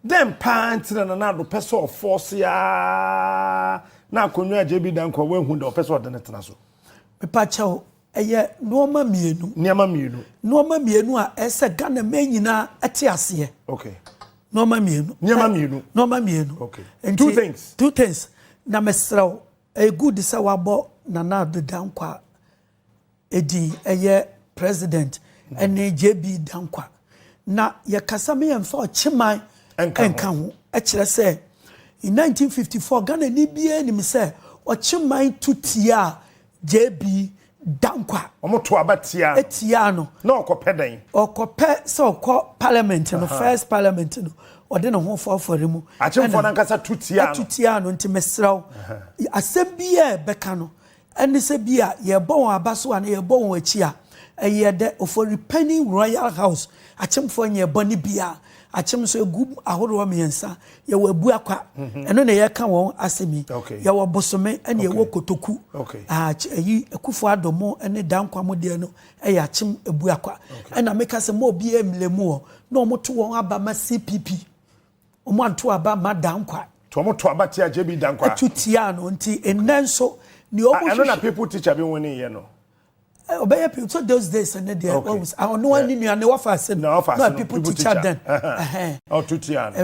Them pants na do person force ya na konwa JB Dankwa we hu do person de netena so me pa chawo eye noma mienu noma mienu a ese Ghana men nyina ate ase okay noma mienu okay and two things na mesraw a good say wabo na do Dankwa edi eye president ene JB Dankwa na ye kasa me yemfa ochiman enka ho e kire say in 1954 Ghana ni bia ni me say ochiman tutia JB Dankwa omoto abatia etia no na okopedan okope so okọ parliament no first parliament no ode no ho fofore mu achemfo na nkasa tutia no nti mesraw asem bia beka no ene se bia ye bon abaso na ye bon achi a eye de for repenning royal house achemfo nye boni bia achem so egu ahoro miensa ye wabu akwa eno na ye ka won asemi ye wo bosome ene ye wo kotoku ayi ekufo adomo ene Dankwa mo de no ye achem ebu akwa ena meka se mo bi emlemu na omoto won aba ma CPP omo anto aba ma Dankwa to omoto aba tia JB Dankwa tutia no nti enenso ni omo eno na people teacher be woni ye no obey people so those days and there always I no one in you wafa say no people teacher then oh tutiano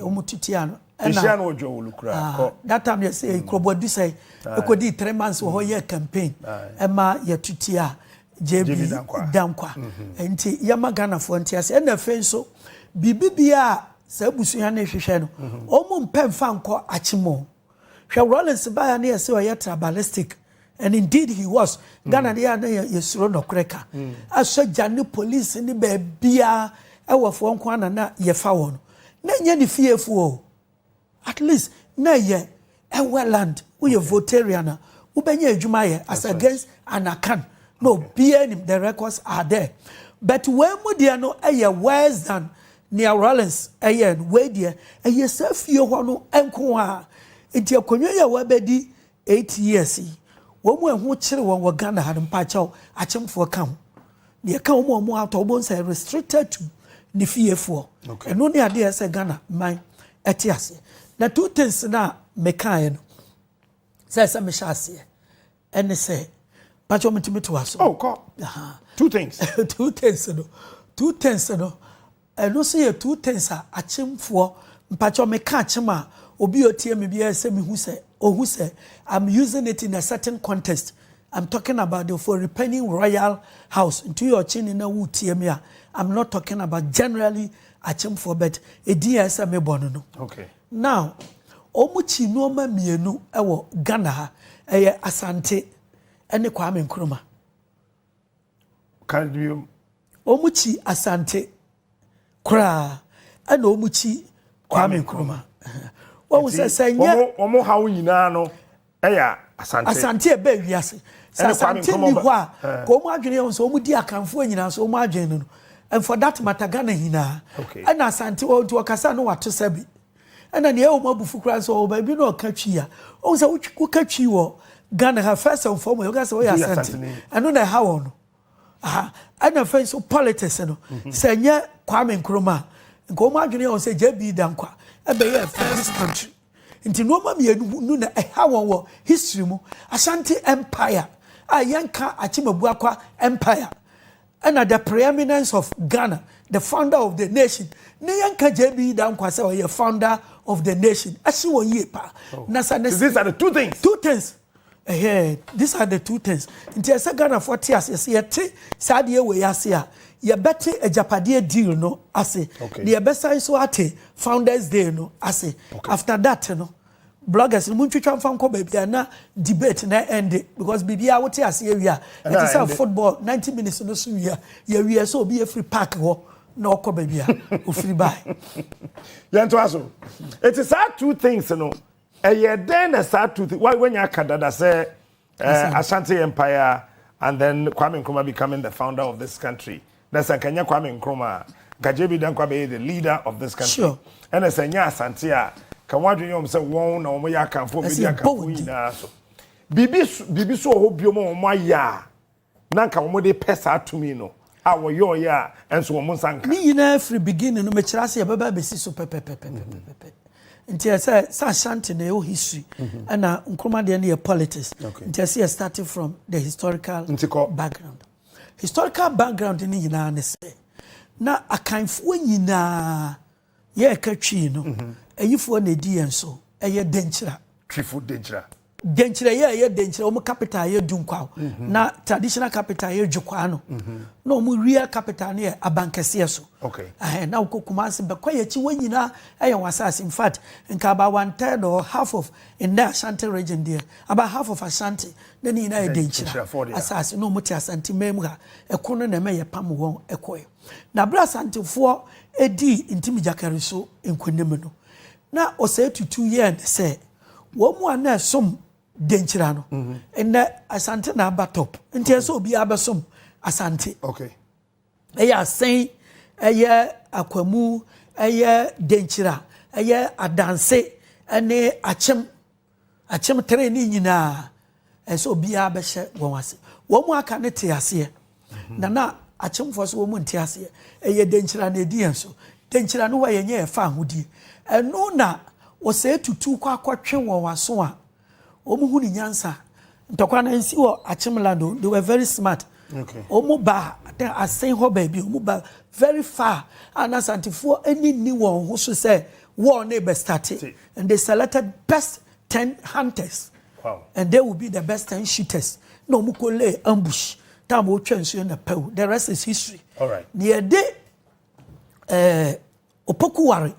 omututiano Asian ojo olukura that time you say ikrobodu say ekodi 3 months wo year campaign ema ya tutia JB Dankwa enti yama Ghana for enti ase na fenso bibibia sa busuya na hwehwe no omo mpemfa nko achimo hwe Rollins ba ya na yese o yet tribalistic. And indeed he was. Ghana they are yesuro no kreka. Aso jani police ni be bia e wo fo nko ana na ye fa won. Na nya ni fiefo. At least na ye e welland we votarian wo benya adwuma ye as against Anakan. No bia ni the records are there. But when mu dia no e worse than near Rollins e we dia e ye safie ho no enko a enti akonwa ya wabedi 8 years. Womu ehu chire won Ghana ha mpa chaw achemfo kam ne ka omo ato obo say restricted to ni fiefo eno ne ade ese Ghana man etiase na two things na mekan no say me shase ene say pacho metimi to aso two things two things no eno say two things a achemfo mpacho meka achema obi otie me bia say me hu say who say I'm using it in a certain context. I'm talking about the for repenning royal house into your chin in a wood. I'm not talking about generally a chim for bet a DS me bono. Okay. Now, omuchi noma mienu ewo Ghana eye Asante ene Kwame Nkrumah. Can you Omuchi Asante kra ene omuchi Kwame Nkrumah. What was I saying? Omo how nyina no eya Asante ebe wiase. Asante ni hwa ko mo adwene yon so omo di akanfo nyina so omo adwene no. And for that matter Ghana hina. And Asante o to kasa no wato sabi. And na ne o mabufu kra so ba bi no ka twi a. O se wo ka twi wo Ghana ha first and foremost you guys say Asante. And no na ha won. And na face politics no. Say nya Kwame Nkrumah. Ko mo adwene yon say JB Dankwa. Ebe for this country. Inti noma mienu na wo history mu Ashanti Empire ayanka Achimabuakwa Empire and the preeminence of Ghana, the founder of the nation. Ne yanka JB Dankwa say we founder of the nation. Ashi wo ye pa. These are the two things. Two things. These are the two things. Inti asa Ghana 40 years yete sadie we yase a ye bete a Japade deal no ase. The best so ate Founders Day no ase. After that no bloggers no muntwitwa mfa nko baby na debate na end because bibia wote ase area it is a football 90 minutes no so we so be a free park ho na okọ baby o free buy. Yanto aso. It is our two things no. Then a sad two things. Why when you Canada say Ashanti Empire and then Kwame Nkrumah becoming the founder of this country. That's a Kenya Kwame Nkrumah. JB Dankwa be the leader of this country. Sure. And a Senya Asante can one dream say one or more can for media can so. Bibi so hope you more my ya. Nanka mo de pesa to me no. our yo ya and so monsanka ni na free beginning no me kira se baba be si so pepe nti say Ashanti na your history and Nkrumah de na politics nti say starting from the historical background ni nyina ne say na akanfo nyina ye katwi no ayifo na di enso eye denchira trifu denchira ye denchira o capital ye dunkwa na traditional capital ye djukwa no na o real capital ne abankese so na Kumasi be kwa ye chi wanyina eye wasase in fact nka about 1/3 or half of in the Ashanti region there about half of Ashanti na ni na ye denchira asase no muti Asante memha ekono na me ye pam won ekoye na bra Asantefo edi intimi jakari so enkonem no na o say to 2 years say wo mu ana som denchira no enne Asante na aba top nti so obi abesom Asante eya sen eye akwamu eye denchira eye adanse ene Akyim training nyina so obi abehye won ase wo mu aka ne te ase na Akyimfo so wo mu nte ase eye denchira na edi enso denchira no wa yenye efa ahudi eno na wo se tutu kwa akotwe won waso a omu ni nyansa ntokwa na nsi wo Akyim land they were very smart omu ba asen ho baby omu ba very far and Asantefo any ni won ho so say war na be started and they selected best 10 hunters and they will be the best 10 shooters no mu ko lay ambush time o twenso na pew the rest is history near day opokuware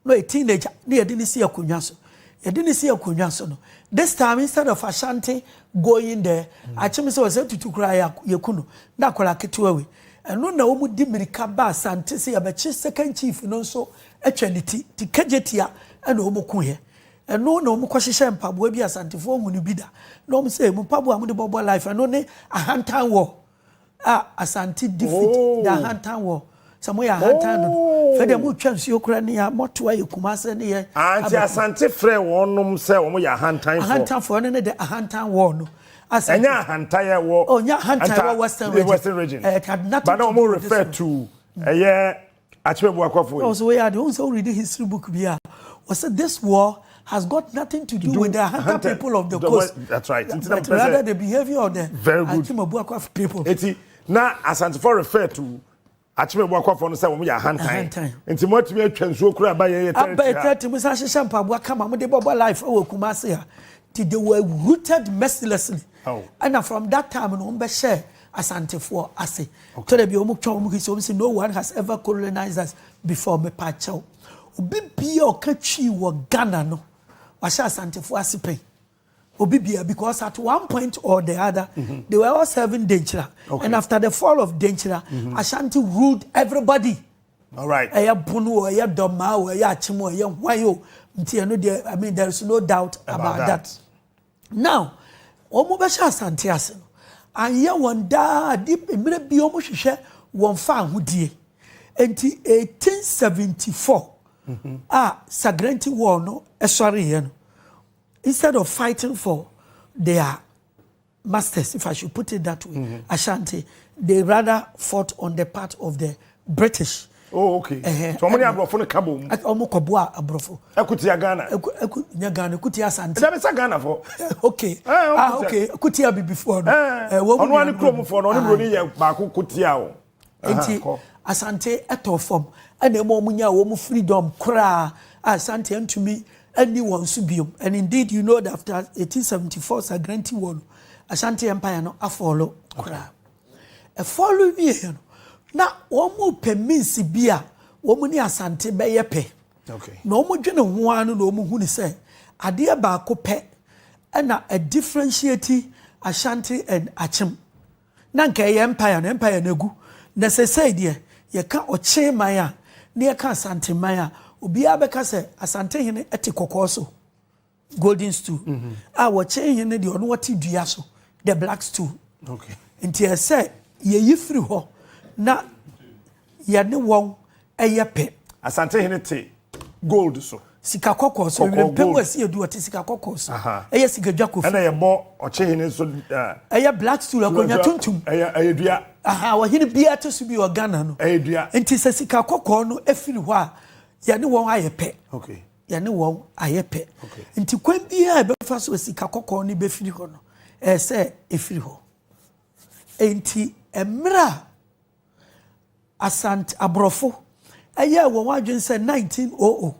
no a teenager near didn't see akunwa so you didn't see akunwa so no this time instead of Ashanti going there Akyim say was to cry yakunu na kola ketewa we eno na omu di mirika ba Asante say abechi second chief no so atwaniti ti kajetia ena omu kuye eno na omu kwahihye mpabo bi Asantefo hunu bi da na omu say mpabo amu de bobo life eno ne ahantan wo Asante defeat the ahantan wo samoya ahantan no fede mu twansu okura ne ya moto ayi Kumasi ne ye anti Asante frɛ wonum sɛ omu ya ahantan fo ne de ahantan wo no enya ahantan wo nya ahantan wo western region but no more refer to Akyim Buakwafo so we are the ones who read history book bia was said this war has got nothing to do with the Ahantan people of the coast. That's right. But rather the behavior of the Akyim Buakwafo people. Na Asantefo refer to Akyim Buakwafo no say wo ya Ahantan. Enti mo tumi atwansuo kura ba ye territory. Aba territory musa hihye mpabo kama mo de bobo life o Kumasi ha. They were rooted mercilessly. And from that time no be share Asantefo ase. To the bi omu twa omu kisi omu say no one has ever colonized us before me pacho. Obi bia okatwi wo Ghana no. Washa Asantefo asipen. Obibia because at one point or the other they were all serving Denchira and after the fall of Denchira Ashanti ruled everybody. All right. Eya bunu eya doma eya Akyim eya hwayo nti no there I mean there is no doubt about that. Now omo be sha Asante ase no anya wonda deep emre bi omo hwehwe won fa ahodie enti 1874 Sagrenti war no esori ye no. Instead of fighting for their masters, if I should put it that way, Ashanti, they rather fought on the part of the British. Oh, okay. So many abrofo ne kabo. Omo koboa abrofo. Ekutia Ghana. Ekutia Ghana, ekutia Asante. That is Ghana for. Okay. Okay. Ekutia be before. Ono ani krom for no broni ye ba ko kutia o. Enti Asante eto form. And emo munya wo mu freedom kra Asante antumi anyone subium. And indeed, you know that after 1874, Sagrenti won, Ashanti Empire no a follow. A follow year. Now, one more peminsi beer, woman Asante Bayepe. Okay. No more general one, no more who say, a dear barco pe, and a differentiating Ashanti and Akyim. Nanka Empire and Empire Negu. Necessary, dear, ye can't or che Maya, near Asante Maya. Obi abeka se Asante hene eti kokoso golden stool wo che hene de ono wati dua so the black stool nti e se ye yifri ho na ye ne won eye pe Asante hene te gold so sika kokko so Frimpong asi edu oti sika kokko so eye sika dwa kofi na ye bo ochehene so eye black stool akonya tuntum eye dua wo hene bia to so bi o Ghana no eye dua enti se sika kokko no afiri ho a ye ne won ayepe okay ye ne won ayepe enti kwan bia e be fa so sika kokko no be firi ho no se efiri ho enti emra asant abrofo eye wo wadwen se 1900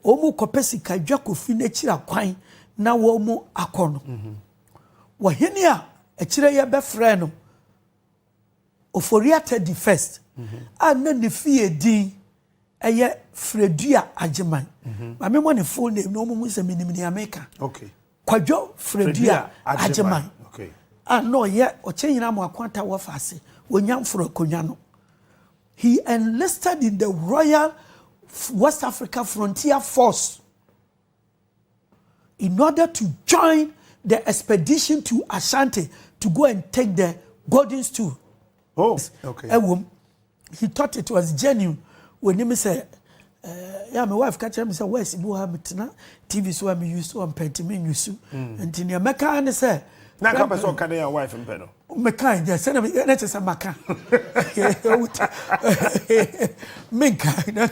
omu kopesika dwa kofi na kira kwan na wo mu akono wo hene a akire ye be frɛ no oforiata di first ana ne fie din eye Fredua Agyemang ma me mo ne full name no mu se minim ni America okay Kwadwo Fredua Agyemang okay no ye o chenyina mo akwanta wo faase wonyamforo konwa no. He enlisted in the Royal West Africa Frontier Force in order to join the expedition to Ashanti to go and take the golden stool. Oh, okay. He thought it was genuine. When he said, yeah, my wife catch him, said, where's the Muhammad? TV so I'm used to, I'm painting you so. And in the America, and say, na ka person kan your wife in pedo me kan je say na te say maka me kan na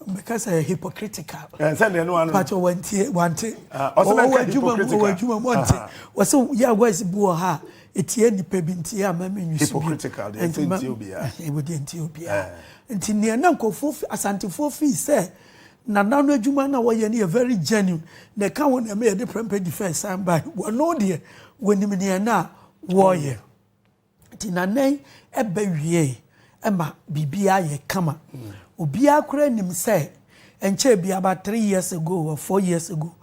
me ka say hypocritical say no one but want also hypocritical was ya was bu ha etie nipa bi ntie ama me nyu hypocritical dey ntie obia e wo dey ntie obia nti ne na nkofo asantefo fi say na nanu adwuma na wo ye ne very genuine na ka won na me dey prepare defense and by wo no dey wonim ne na wo ye ti nanen eba wie ema bibia ye kama obia kura nim say enche bia about 3 years ago or 4 years ago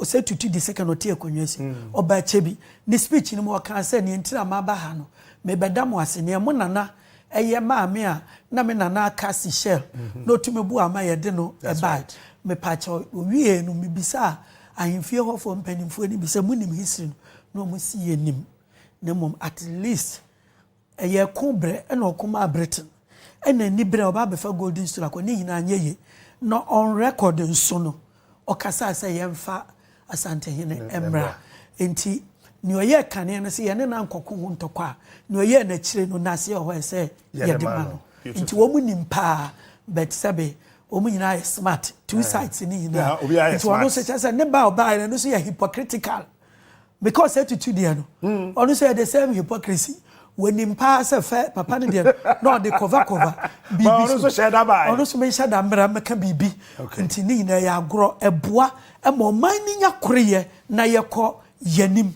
say to the second or tier konwesi oba chebi ni speech ni mo kan say ni ntira ma ba ha no me beda mo ase ne mo nana eye ma me a na me nana aka si shell no tumi bu ama ye de no e bad me pa cha wie no me bisa ahemfie ho fo mpanimfo ni bisa munim history no mo si ye nim na mom at least eye kobre e na okuma Britain e na ni bre oba be fa golden stool akọ ni nyina anyeye no on record nso no okasa say yemfa asante hene emra enti ni oye kane no se ye ne na nkoko ho ntokwa ni oye na kire no na se ho say ye de ma no enti wo mu nimpa but sabe wo mu nyina smart two sides ni nyina enti wo no se say ne ba oba no so ye hypocritical because attitude there no onu say the same hypocrisy when him pass a fair papa ne there no the cover bibi onu so share that by onu so me share that mra meka bibi nti ni na ya agro eboa e mo man ni nya koreye na ye ko yanim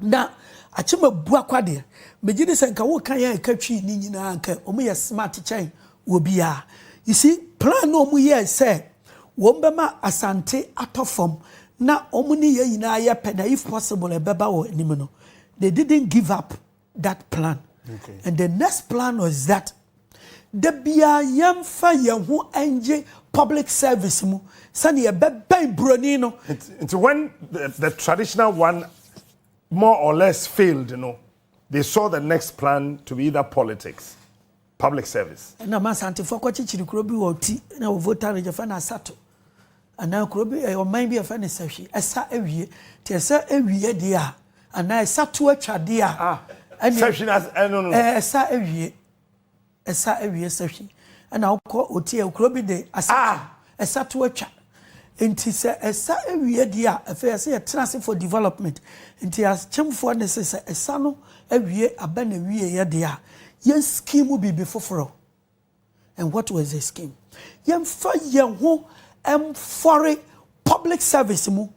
na achema bua kwade megide senka wo kan ya katwi ni nyina anka omu ye smart chain obia you see plan no mu ye say wo mbema asante atofom na omuni ye yina ye pena if possible e beba wo anim no they didn't give up that plan and the next plan was that the bia yemfa ye ho anje public service mu sane ye beba broni no it's when the traditional one more or less failed, you know, they saw the next plan to be either politics, public service. Na masante foko chichiri krobi woti na voter rejefa na sato ana krobi o man bi afa ne sahwi esa awie te esa awie de a ana esa to atwade a sahwi na no esa awie sahwi ana ukọ oti krobi de asa esa to atwa enti se esa awie de a afa se ye trans for development enti as chemfo ne se esa no awie aba na wie ye de a yen scheme bi foforo. And what was the scheme? Yen fa yen ho foreign public service mu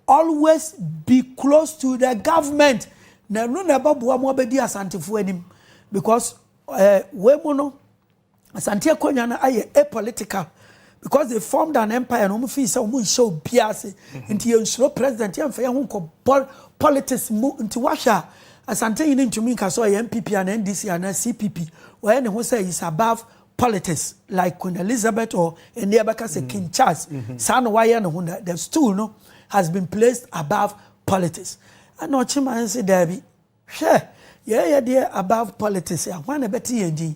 always be close to the government. Na no na baboa mo abedi asantefo anim because we mo no asante akonya na aye apolitical because they formed an empire no mo fi say mo show biase nti yen shiro president yen fa yen ho ko politics mu nti washa asante yin ntumi nka so yen MPP and NDC and CPP where ne ho say is above politics like Queen Elizabeth or any other say King Charles. San why the stool no has been placed above politics. And no chima say Debbie. Sure, yeah, dear above politics. I want a better NG.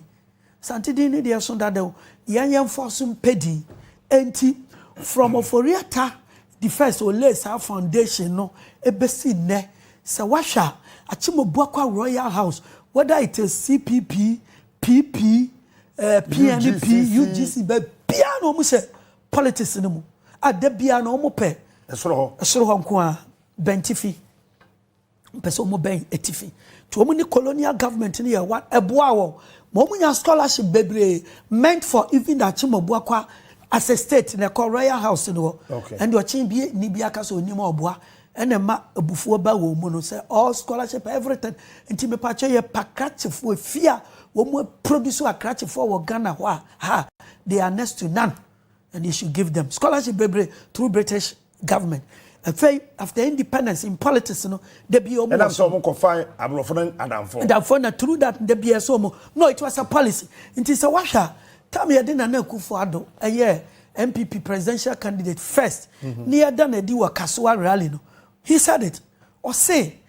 Santidini dear son that the young forsum pedi enti from Oforiata the first or less our foundation no ebesi ne se washa Achimobua Royal House, whether it is CPP, PP, PNP, UGGC, but piano muse politics in them. At the piano mope, a soro bentifi, Pesomo ben etifi. To many colonial government in here, what a boao, Momunya scholarship bebre meant for even the Achimobua as a state in a Royal House in the world. And your chimbi Nibiaka so Nimo Bois. And a ma a before ba woman say all scholarship everything until me pacha ye pakrache for fear when produce a cratch for Ghana ha they are next to none and you should give them scholarship baby through British government. After independence in politics, they be almost. And I'm so more confined. I'm not for and through that they be so more. No, it was a policy. It is a washer. Tell me I didn't know Kufuado a year MPP presidential candidate first. Near than a diwa Kasua rally. No. He said it. Or say,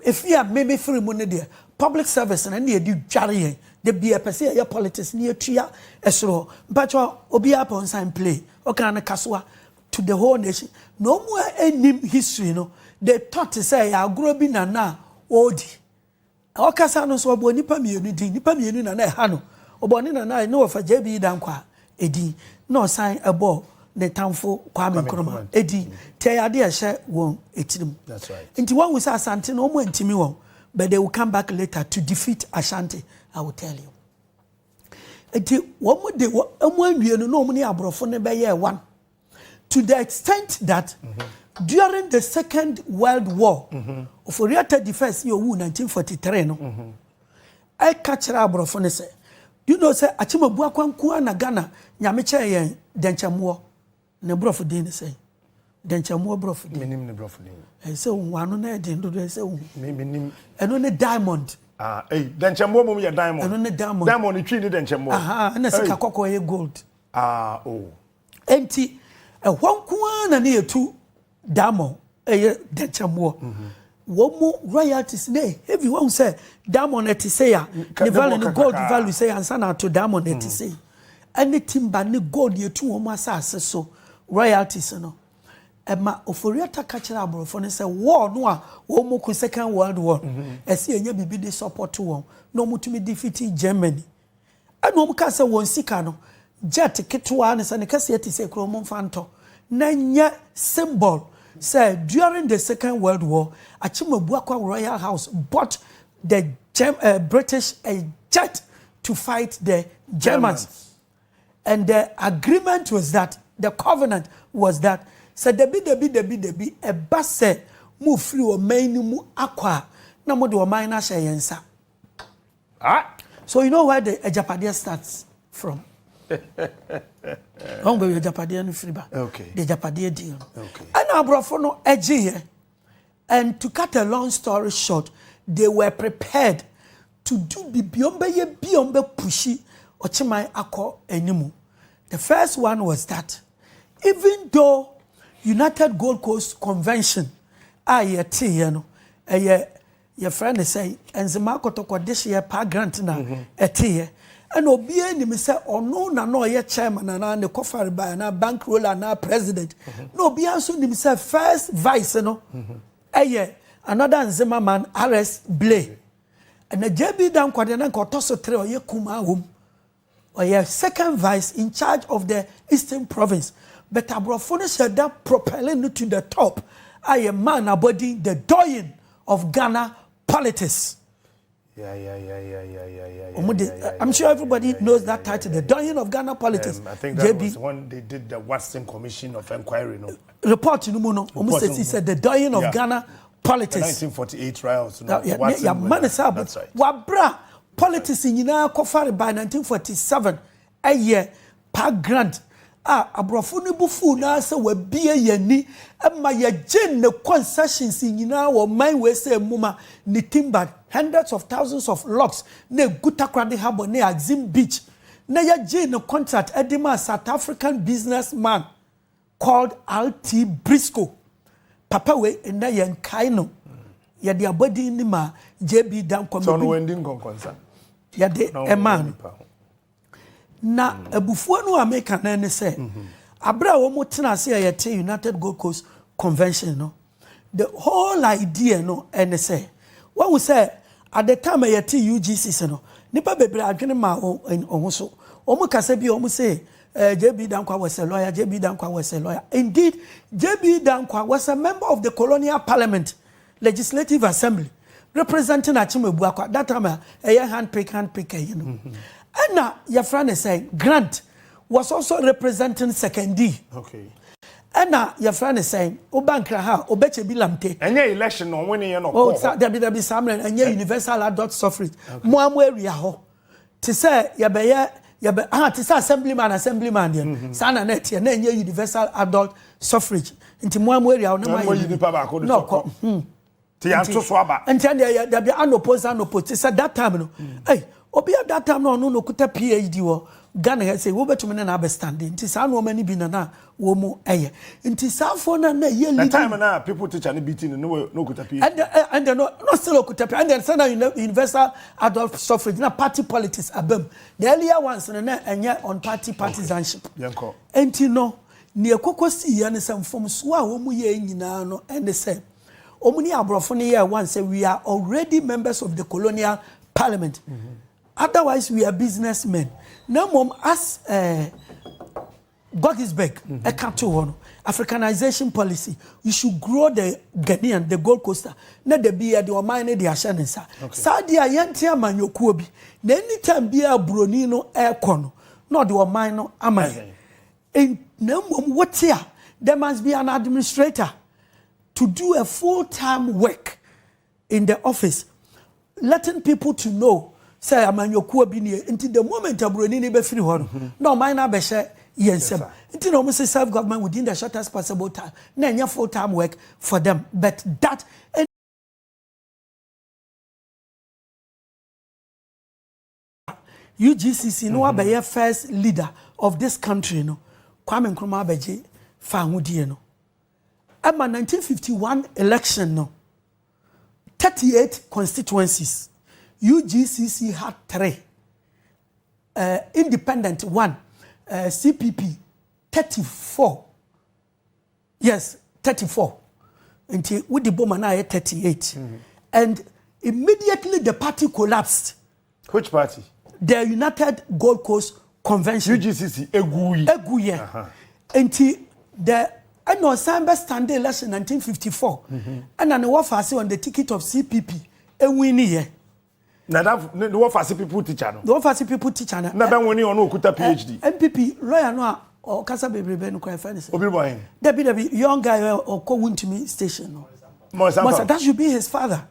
if you have maybe free money there, public service and any do jarry, they be a person your politics near Tria, Esro, but Obia upon sign play, or can a Kasua to the whole nation. No more any history, They thought to say, I'll grow be na odi. Our Casanos were born Nipa Muni and Hano, or Bonina and I know of a JB Dankwa, Edi, no sign a ball. The town for Kwame Nkrumah. Edi, te idea share won etim. That's right. Into one with Asante no more intimi won, but they will come back later to defeat Ashanti. I will tell you. Edi, one more day, one year no money abrofone be year one. To the extent that during the Second World War, for Riata defense year 1943, no, I catch abrofone say, you know, say Achimobua Kwankua na Ghana, Nyamiche yen Denchamuo. Ne brofudin say denchamu brofudin minim ne brofudin e say wanu na den do say minim eno ne diamond denchamu mum ya diamond eno ne diamond twi ne denchamu na sika kokko ye gold enti e hwanko na ne yetu diamond e denchamu wo mu royalties ne heavy one say diamond et say ya ne value ne gold value say ansa na to diamond et say anything ba ne gold yetu wo mu asase so royalties no ema oforiata kachira aborofo ne say war no a wo mu ku Second World War ese enya bibi de support wo no mutumi defeat Germany eno mu ka say won sika no jet ketwa ne say ne kase yeti say kro mu fanto na nya symbol say during the Second World War Achimobua Royal House bought the British a jet to fight the Germans. And the agreement was that, the covenant was that, so debi, a bus said, move free or main mu aqua, no more do a minor shayensa. So you know where the Japadia starts from? Hungry Japadia and Friba. Okay. The Japadia deal. Okay. And our brofono edgy. And to cut a long story short, they were prepared to do beyond pushy or chimai ako anymore. The first one was that even though United Gold Coast Convention, your friend is saying, and the market of this year, pa grant na etie, and obie ni me say, or no, ye chairman and the coffee by na bankroller na president. No, be also ni me say first vice, another Zimmerman arrest Blay. And the JB down Quadana Kotoso tre or NKumah or your second vice in charge of the Eastern Province. But Abrofone said that propelling to the top. I am man abodying the doyen of Ghana politics. I'm sure everybody knows that title, the doyen of Ghana politics. I think that was when they did the Western Commission of Inquiry. No? Report to Numuno. He said the doyen of Ghana politics. The 1948 trials. That's right. Wabra politics in Yina Kofari by 1947. A year per grant. Abrofone bufu na se we bie yani ma ye gin the concessions in Yina or my way say muma ni timber hundreds of thousands of logs ne Gutakrade Harbor ne Akyim Beach. Na ye gin the contract edima South African businessman called R.T. Briscoe. Papa we na ye nkaino. Ya de abodi ni ma JB down so no ending concern. Ya de man. Na ebufuo no America na ne say abra wo mo tena se yete United Gold Coast Convention no the whole idea no and say what we say at the time yete UGGC no nipa bebre adwene ma on so omo kasa bi omo say JB Dankwa was a lawyer. JB Dankwa was a lawyer. Indeed, JB Dankwa was a member of the Colonial Parliament Legislative Assembly, representing Akyim Ebuakwa. That time, a handpick, you know. And now, your friend is saying, Grant was also representing Second D. Okay. And now, your friend is saying, Obankra, Obeche Bilamte. And your election on winning your there be Samlen, and your universal adult suffrage. Moamwe Riaho. To say, Yabaya. Tis assemblyman then. Sana net ye universal adult suffrage. Inti mwamwe ya na no. Ti anto so aba. Nti there be unopposed. Say that time no. Hey, obi at that time no kuta PhD wo. Ghana say wo betumi na understand. Inti sa no mani bi na wo mu eye. Inti sa for na ye lead. That time na people teach and beating no kuta PhD. And no still kuta PhD. And then sana universal adult suffrage na party politics abem. The earlier ones na enye on party partisanship. Yanko. Enti no ne ekokosi ya ne sam from so a wo mu ye nyina no and say omuni abrofo ne ye one say we are already members of the colonial parliament. Otherwise we are businessmen. Now mom as Goggisberg Africanization policy, you should grow the Ghanaian, the Gold Coaster. Not the beer, the Omine, the Ashanensa. Sadia Yantia Manyokuobi. Anytime be a Bronino aircon, not the Omino Amay. In no what's here? There must be an administrator to do a full-time work in the office, letting people to know. Say Amanyokuobi until the moment a Bronini be free one. No, mine are beshe. Yes, sir. It's almost a self-government within the shortest possible time. Then you full-time work for them. But that UGGC no be your first leader of this country no. Kwame Nkrumah beje fahudie no. At my 1951 election no. 38 constituencies. UGGC had 3. Independent 1. CPP 34. Yes, 34. Until with the Bomana 38. And immediately the party collapsed. Which party? The United Gold Coast Convention. UGGC Eguye. Until the Samba Stand election 1954. And then the Wafasi on the ticket of CPP. Ewini. Now that the Wafasi people teacher no. The Wafasi people teacher na. Na ben woni ono okuta PhD. MPP lawyer no or kasa bebrebe no kwai fani say. Obi boy. Debi young guy or ko Wuntumi station no. Mosa, that should be his father.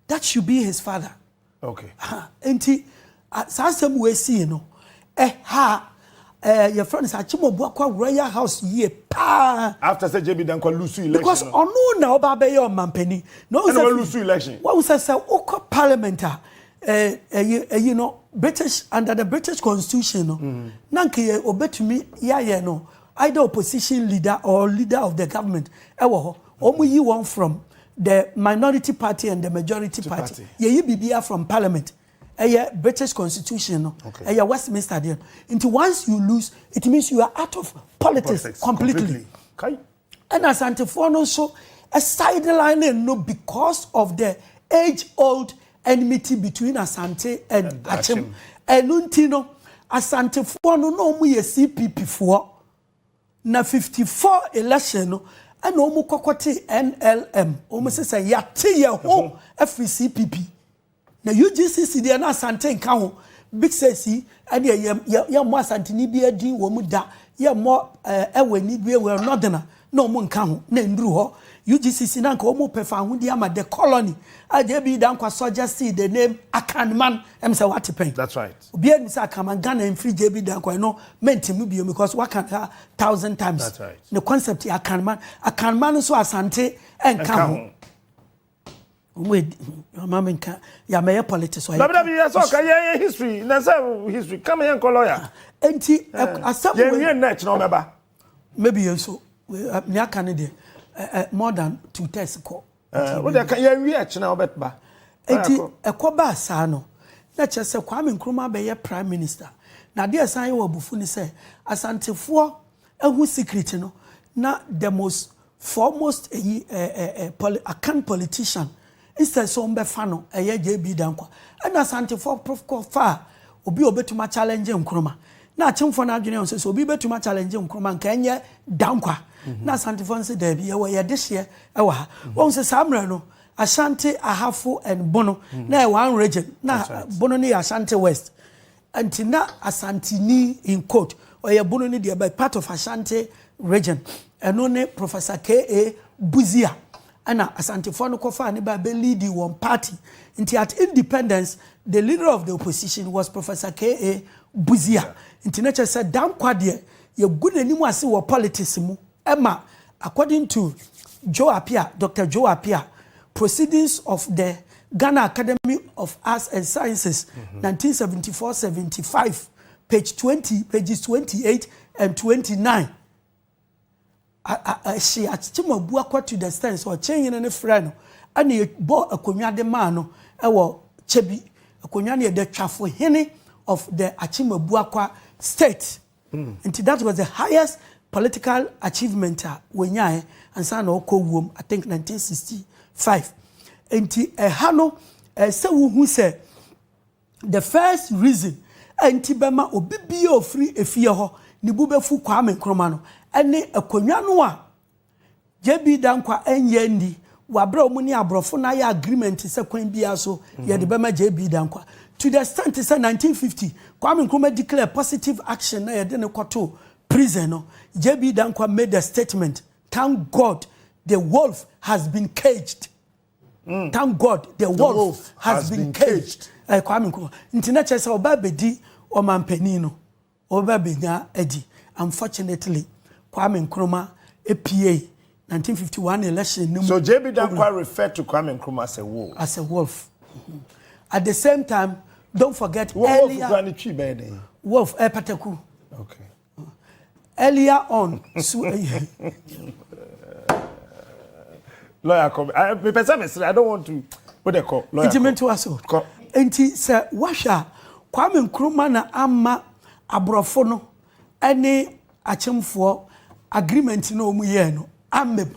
That should be his father. Okay. Enti sasem we see no. Your friend is Akyim Ebuakwa Royal House ye pa. After say JB Dankwa lose election. Because onu na oba be your mampani. No lose election. What was say oko parliament you know British under the British Constitution no. Nanke obetumi ya no either opposition leader or leader of the government. Ewo ho. Omu yi one from the minority party and the majority party. Ye bibia from parliament. British Constitution no. Westminster there. Until once you lose, it means you are out of politics completely. Okay. And as Antifono so a sideline no because of the age-old enmity between Asante and Akyim. And untino Asantefono no mu ye CPP for na 54 election no and omu kokote NLM. Omu say yate ye ho FCPP. Na UGGC dey na Asante nka ho big sesi and ye mo Asante ni bi adi wo mu da ye mo eweni bi we northern na omu nka ho na nduru ho UGGC na nka omu pefa ho di ama the colony JB Dankwa soldier see the name Akyim em say what pen. That's right. Obi enu say Akyim Ghana and free JB Dankwa no mentimu bi because what can 1,000 times. That's right. The concept Akyim so Asante enka ho. Wait, mama nka ya meye politics so okay history na say history come here lawyer enti asem we na no meba maybe you so me aka ne de more than 2 tests ko we dey can you reach na obetba enti ekoba asa no na che se Kwame Nkrumah be ye prime minister na de san ye wabufu ni say asantefo who secret no na the most foremost Akan politician instead so mbefa no JB Dankwa and asante for prof far obi obetuma challenge Nkrumah na achemfo na adwene on so obi betuma challenge Nkrumah nka enye Dankwa na asante for nse da bi ye this year ewa ha won se samra no Ashanti Ahafo and Bono na one region na Bono ni Ashanti West and na Asante ni in quote or ye Bono ni by part of Ashanti region and only Professor K.A. Buzia and Asante Fono Kofa ni ba be lead one party until at independence the leader of the opposition was Professor K.A. Buzia until nature said Dankwa de ye good anymore see what politics mu Emma according to Dr. Joe Apia Proceedings of the Ghana Academy of Arts and Sciences, 1974-75, pages 28 and 29. She achima buakwa to the stance or changing any friend, and he bought a konya de mano, chebi, a konya de trafo hene of the achima buakwa state. And that was the highest political achievement when and son oko womb, I think 1965. Enti hano se who say the first reason enti bema obibi ofri efie ho ni bubefu Kwame Nkrumah no ene akonwa no a JB Dankwa enye ndi wabra omuni abrofo na ya agreement se kwan bia so ye de bema JB Dankwa to the extent say 1950 Kwame Nkrumah declare positive action na ye de ne kwato prison no JB Dankwa made a statement, thank God the wolf has been caged. Thank God the wolf has been caged. Kwame Nkrumah. Ntina chese oba bedi o mampanino. Oba benya edi. Unfortunately, Kwame Nkrumah APA 1951 election. So JB Dankwa referred to Kwame Nkrumah as a wolf. As a wolf. At the same time, don't forget earlier. Wolf Pateku. Okay. Earlier on, lawyer come. I don't want to what they call lawyer. Intimate to us. Enti se washa Kwame Nkrumah na ama abrofo no ene achemfo agreement no mu ye no ameb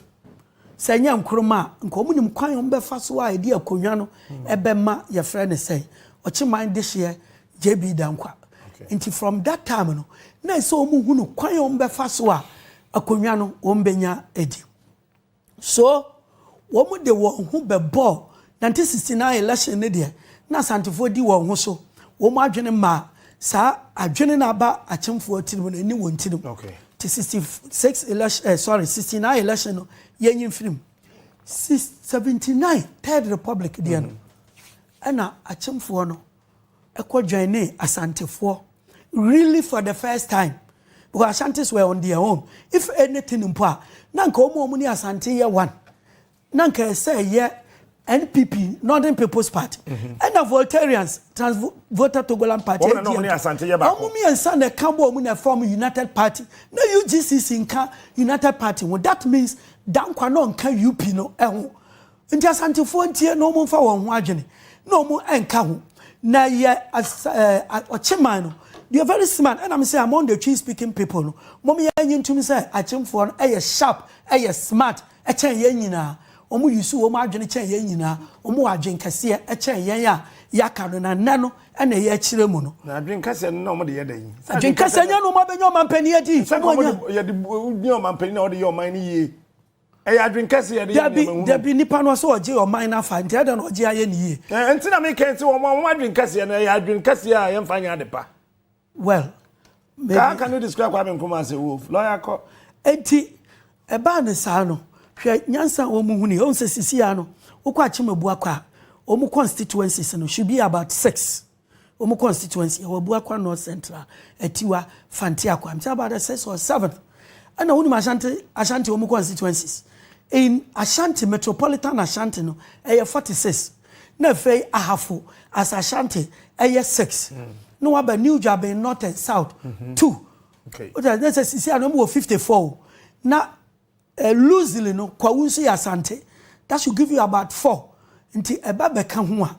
se nya Nkrumah nko mu nim kwan ombefa so a edi akonwa no ebema ye frɛ ne sei ochiman this year JB Dankwa. Enti from that time no na so mu hu no kwan ombefa so a akonwa no ombenya edi. So womu de won hu bebo 1969 election ne de na santefo di won hu so womu adwene ma sa adwene na ba achemfo atirim na ni won tirim. Okay. 66 election 69 election no yenyin film 79 third republic de no ana achemfo no ekwadwane asantefo really for the first time because Ashantis were on their own. If anything impa nanka omo ni Asante ye one nanka say ye NPP Northern People's Party and the Voltarians voted Togolan Party omo mi ensa na kambo omo na form United Party na UGGC inka United Party. Well, that means Dankwa no nka UP no eho nti Asante fo ntie no mo mfa won ho adwene no mo enka ho na ye ocheman no. They are very smart, and I'm saying among the tree speaking people, no. Mommy yen to me say, I came for a sharp, a smart, a chain yenina, omu yusu, omagine chain yenina, omu agin cassia, a chain yaya, yakano, and nano, and a yachiremono. Now drink cassia no more the other. I drink cassia no more than your man penny at you. Your man penny or your money. I drink cassia, there be Nippon or so, or mine are fine, I don't know, G.I.N. And then I make it to one drink cassia, and I drink cassia, I am finding the pa. Well, how can you describe Kwame Nkrumah as a wolf? Lawyer ko enti eba ne sa no hwe nyansa omu huni on se sisia no ukwa chimabu akwa omu constituencies no should be about 6 omu constituency obu akwa North Central etiwa fanti akwa I'm about 6 or 7 and only Ashanti omu constituencies in Ashanti metropolitan Ashanti no 46 na fei Ahafo as Ashanti 6 no about New Job in North and South 2. Okay. That's a CC number 54. Now loosely no kwawunsi Asante that should give you about 4. Until Ebabe Kanhua.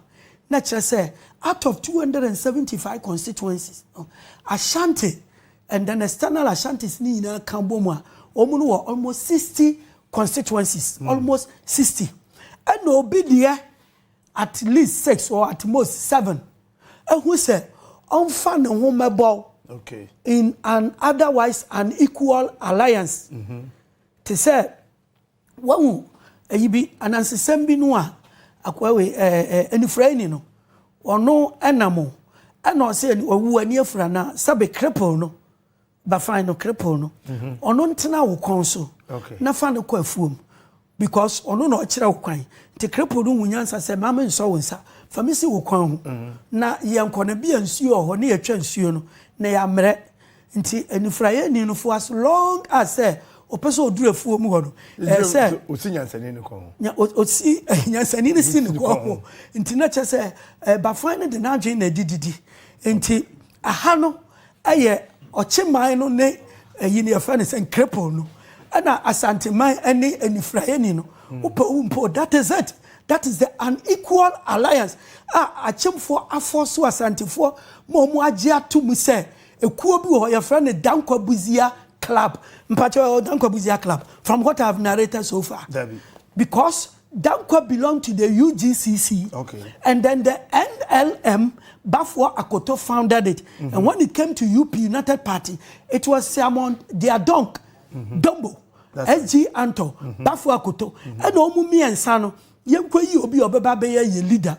Nature say out of 275 constituencies, Ashanti and then external Ashantis ni na Kambomwa omu no almost 60 constituencies almost 60 and obi there at least 6 or at most 7 and who say onfa ne ho mebo okay in an otherwise unequal alliance to say wahu eyibi anansesem bi no a akwawe enifraini no ono enamo eno se owu ani afra na sabe cripple no ba fine no cripple no ono ntena wo kon so na fa ne kwa afuom because ono no kire wo kwan te cripple no wunyansa se mama nso wo nsa fa mi se wo kwan ho na yenko na bia nsuo ho na yetwa nsuo no na ya mre nti enifraye ni no for as long as say opeso oduru afuom ho no say osinyansani ne kon nya osi nyansani ne sin ko nti na che say ba fine de na adwen na dididi nti aha no aye ochiman no ne yini afa ne sen cripple no ana asanteman ene enifraye ni no umpo that is it. That is the unequal alliance. Achimfo afoso asantefo mo agye atum se ekuo bi ho your friend Dankwa Buzia club. Mpacho Dankwa Buzia club from what I have narrated so far. Because Dankwa belonged to the UGGC. Okay. And then the NLM Bafwa Akoto founded it. And when it came to UP United Party, it was Simon Diadonk Dombo SG Anto Bafwa Akoto and Omumi and Sano. Yenkwa obi obeba be ye leader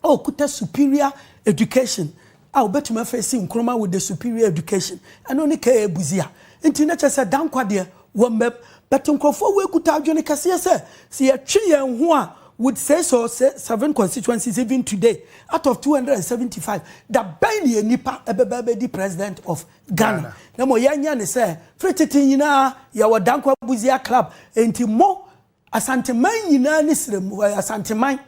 oh kuta superior education betuma face NKumah with the superior education and only ka ebuzia nti na chese Dankwa de wombe but nkrofo we kuta adwene kase se ye twe yen ho a would say so 7 constituencies even today out of 275 that ben nipa ebeba be the president of Ghana na mo yanya ne se fretiti nyina ya wa Dankwa Buzia club enti mo asanteman nyina ni srem asanteman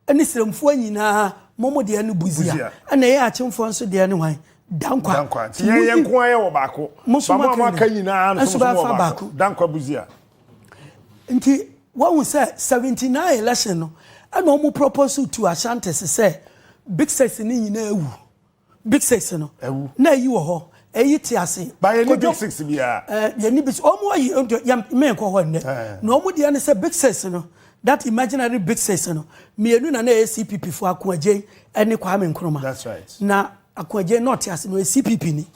ani sremfo nyina momo de anu Buzia na ye achemfo nso de anu hwan Dankwa ye nko aye wo baako ba mo aka nyina no so baako Dankwa Buzia nti what we say 79 election no and omo propose to Ashantes say big six ni nyina ewu big six no na yi wo ho eyi ti ase by any big six bia ye ni bis omo yi me ko ho ne no omo de ne say big six no that imaginary big six no mienu na CPP fo Akoagye ene Kwame Nkrumah. That's right. Na Akoagye not ase no CPP ni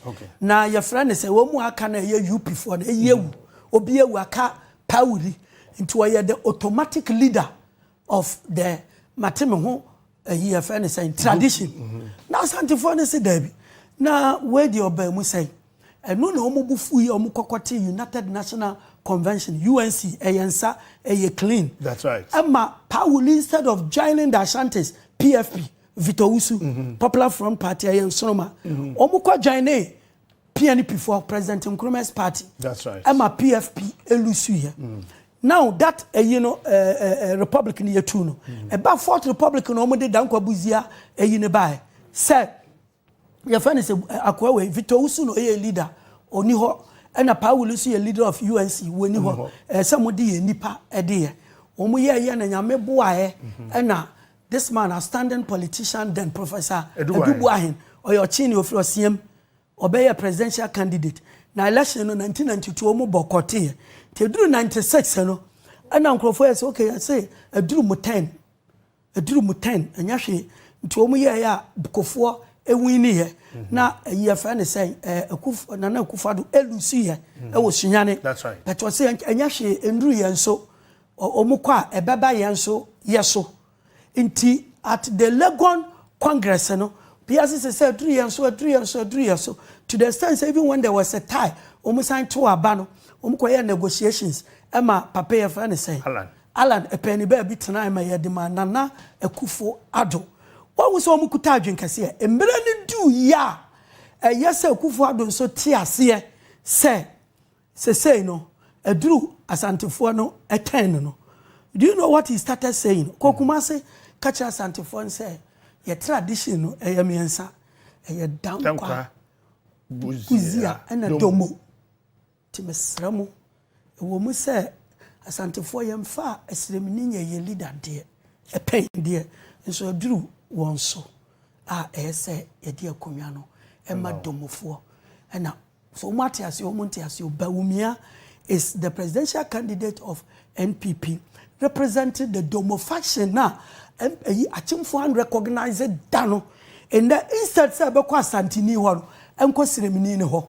na ye fra ne say wo mu aka na ye UP fo na eyewu obi ewu aka pawuri into the automatic leader of the mateme ho ye fra ne say tradition na santifo ne say dabi na we di oba mu say eno na omobufu yi omokokote United National Convention UNC eyensa eye clean. That's right. Amma Paul instead of joining the Ashantis PFP Vito Usu Popular Front Party ayen sonoma omukwa join PNP for President Nkrumah's party. That's right. Amma PFP elusu here. Now that Republican year two no about fourth Republican omode Dankwa Buzia ne bai said your friend is Akwawe Vito Usu no a leader oni ho and a Paul is a leader of UNC when you ho somebody nipa ede omo ye na nyame boae and this man a standing politician then Professor Edubuahin or your chini of your CM obey a presidential candidate na election no 1992 omo bokote te duru 96 no and nkrofo say okay I say eduru mu 10 anya hwe nti omo ye ya bukofo ewini ye na ye fa ne say akufo na akufado elusu ye e wo sunyane. That's right. But was say anya hwe enduru ye nso omukwa ebeba ye nso yeso nti at the Legon Congress no PRC say eduru ye so to the extent even when there was a tie omusan to aba no omukwa negotiations ema papa ye fa ne say Alan epeni ba bi tena ma ye de ma nana akufo ado what was omu kuta adwen kase e mbere ne du ya yes akufo ado nso ti ase say no eduru asantefo no eten no. Do you know what he started saying? Kokuma say catch asantefo say your tradition no e yemiensa e Dankwa Buzia and domo timesramu e wo mu say asantefo yemfa esremni nya ye leader de e pen de nso eduru wonso say ye de akonwa no e ma domofo na so Matias Bawumia is the presidential candidate of NPP representing the Domo faction now Akyim for unrecognized dano in the instead say Beko Asantini ho enko ceremony ni ho